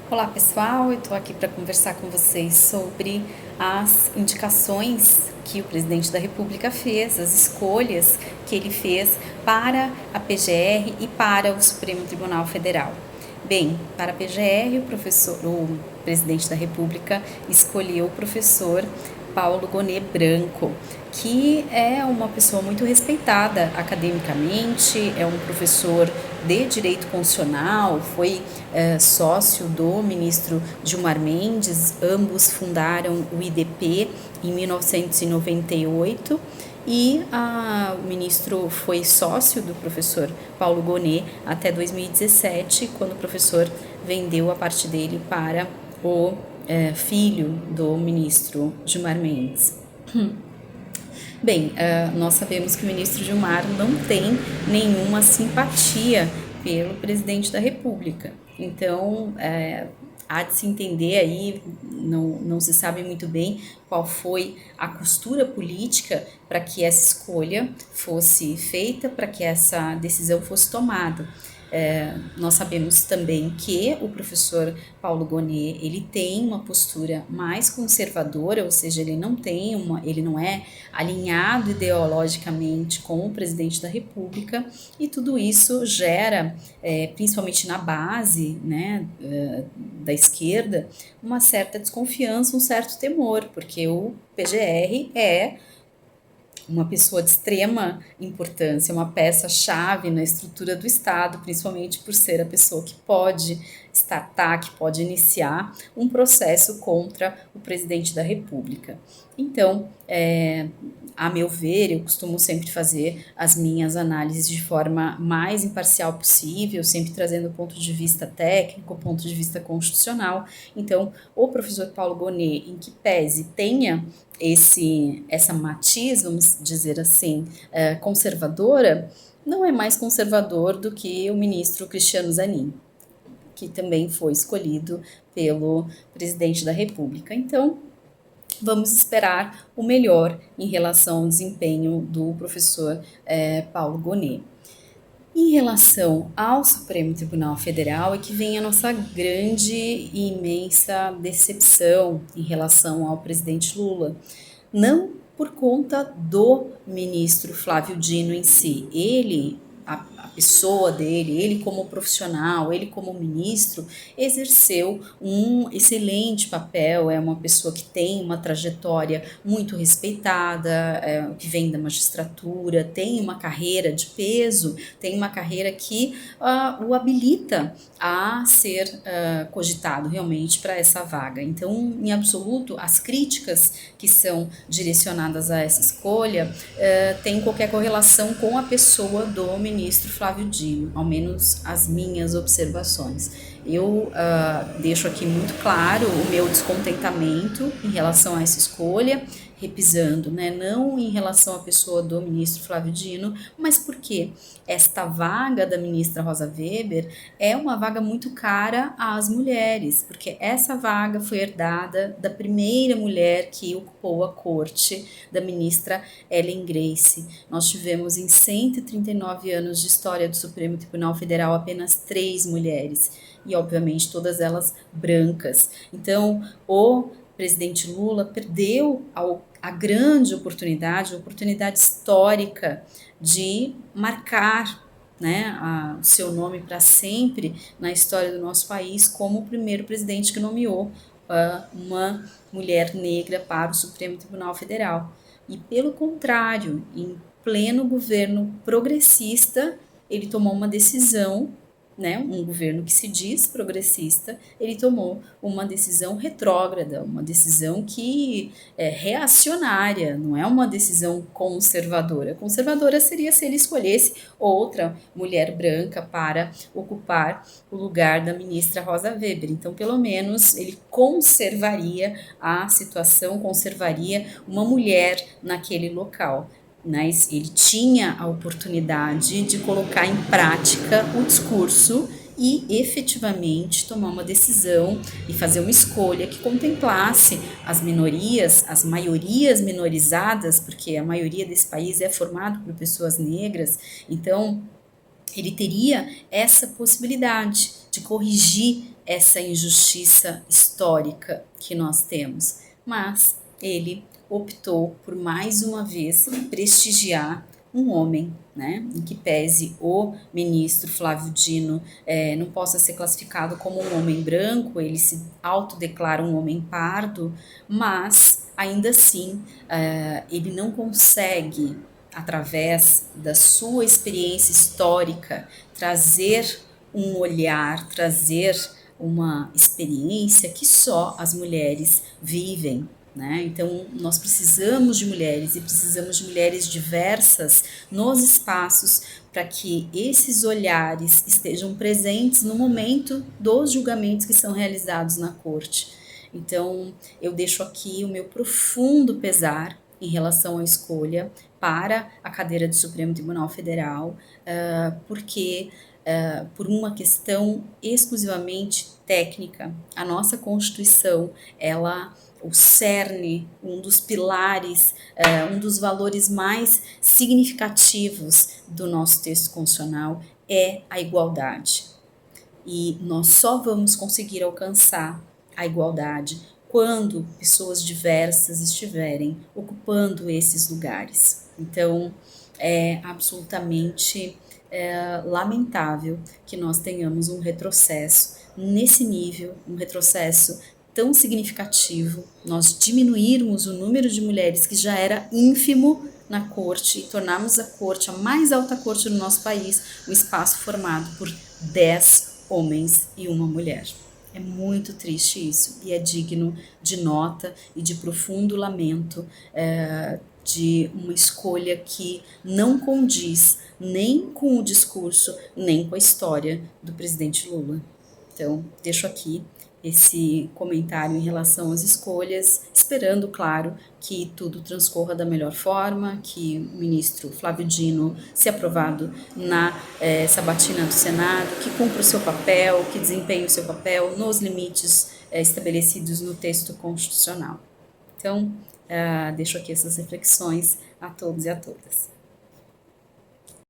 Olá pessoal, eu estou aqui para conversar com vocês sobre as indicações que o presidente da República fez, as escolhas que ele fez para a PGR e para o Supremo Tribunal Federal. Bem, para a PGR, o presidente da República escolheu o professor Paulo Gonet Branco, que é uma pessoa muito respeitada academicamente, é um professor de direito constitucional, foi sócio do ministro Gilmar Mendes, ambos fundaram o IDP em 1998 e o ministro foi sócio do professor Paulo Gonet até 2017, quando o professor vendeu a parte dele para o filho do ministro Gilmar Mendes. Bem, nós sabemos que o ministro Gilmar não tem nenhuma simpatia pelo presidente da República. Então, há de se entender aí, não se sabe muito bem qual foi a costura política para que essa escolha fosse feita, para que essa decisão fosse tomada. Nós sabemos também que o professor Paulo Gonet ele tem uma postura mais conservadora, ou seja, ele não é alinhado ideologicamente com o presidente da República, e tudo isso gera, principalmente na base, né, da esquerda, uma certa desconfiança, um certo temor, porque o PGR é uma pessoa de extrema importância, uma peça-chave na estrutura do Estado, principalmente por ser a pessoa que pode startar, que pode iniciar um processo contra o presidente da República. Então, a meu ver, eu costumo sempre fazer as minhas análises de forma mais imparcial possível, sempre trazendo o ponto de vista técnico, o ponto de vista constitucional. Então, o professor Paulo Gonet, em que pese tenha essa matiz, vamos dizer assim, conservadora, não é mais conservador do que o ministro Cristiano Zanin, que também foi escolhido pelo presidente da República. Então, vamos esperar o melhor em relação ao desempenho do professor Paulo Gonet. Em relação ao Supremo Tribunal Federal é que vem a nossa grande e imensa decepção em relação ao presidente Lula. Não por conta do ministro Flávio Dino em si. A pessoa dele, ele como profissional, ele como ministro, exerceu um excelente papel, é uma pessoa que tem uma trajetória muito respeitada, que vem da magistratura, tem uma carreira de peso, tem uma carreira que o habilita a ser cogitado realmente para essa vaga. Então, em absoluto, as críticas que são direcionadas a essa escolha têm qualquer correlação com a pessoa do ministro Flávio Dino, ao menos as minhas observações. Eu deixo aqui muito claro o meu descontentamento em relação a essa escolha, repisando, né? Não em relação à pessoa do ministro Flávio Dino, mas porque esta vaga da ministra Rosa Weber é uma vaga muito cara às mulheres, porque essa vaga foi herdada da primeira mulher que ocupou a corte, da ministra Ellen Grace. Nós tivemos em 139 anos de história do Supremo Tribunal Federal apenas 3 mulheres, e obviamente todas elas brancas. Então, o presidente Lula perdeu a grande oportunidade, a oportunidade histórica de marcar, né, o seu nome para sempre na história do nosso país como o primeiro presidente que nomeou uma mulher negra para o Supremo Tribunal Federal. E pelo contrário, em pleno governo progressista, ele tomou uma decisão, né, um governo que se diz progressista, ele tomou uma decisão retrógrada, uma decisão que é reacionária, não é uma decisão conservadora. Conservadora seria se ele escolhesse outra mulher branca para ocupar o lugar da ministra Rosa Weber. Então, pelo menos, ele conservaria a situação, conservaria uma mulher naquele local. Mas ele tinha a oportunidade de colocar em prática o discurso e efetivamente tomar uma decisão e fazer uma escolha que contemplasse as minorias, as maiorias minorizadas, porque a maioria desse país é formado por pessoas negras. Então, ele teria essa possibilidade de corrigir essa injustiça histórica que nós temos, mas ele optou por mais uma vez prestigiar um homem, né, em que pese o ministro Flávio Dino não possa ser classificado como um homem branco, ele se autodeclara um homem pardo, mas ainda assim ele não consegue, através da sua experiência histórica, trazer um olhar, trazer uma experiência que só as mulheres vivem, né? Então, nós precisamos de mulheres e precisamos de mulheres diversas nos espaços para que esses olhares estejam presentes no momento dos julgamentos que são realizados na corte. Então, eu deixo aqui o meu profundo pesar em relação à escolha para a cadeira do Supremo Tribunal Federal, porque por uma questão exclusivamente técnica. A nossa Constituição, o cerne, um dos pilares, um dos valores mais significativos do nosso texto constitucional é a igualdade. E nós só vamos conseguir alcançar a igualdade quando pessoas diversas estiverem ocupando esses lugares. Então, é absolutamente lamentável que nós tenhamos um retrocesso nesse nível, um retrocesso tão significativo, nós diminuirmos o número de mulheres que já era ínfimo na corte e tornarmos a corte, a mais alta corte do nosso país, um espaço formado por 10 homens e uma mulher. É muito triste isso e é digno de nota e de profundo lamento de uma escolha que não condiz nem com o discurso, nem com a história do presidente Lula. Então, deixo aqui esse comentário em relação às escolhas, esperando, claro, que tudo transcorra da melhor forma, que o ministro Flávio Dino, se aprovado na sabatina do Senado, que cumpra o seu papel, que desempenhe o seu papel nos limites estabelecidos no texto constitucional. Então, deixo aqui essas reflexões a todos e a todas.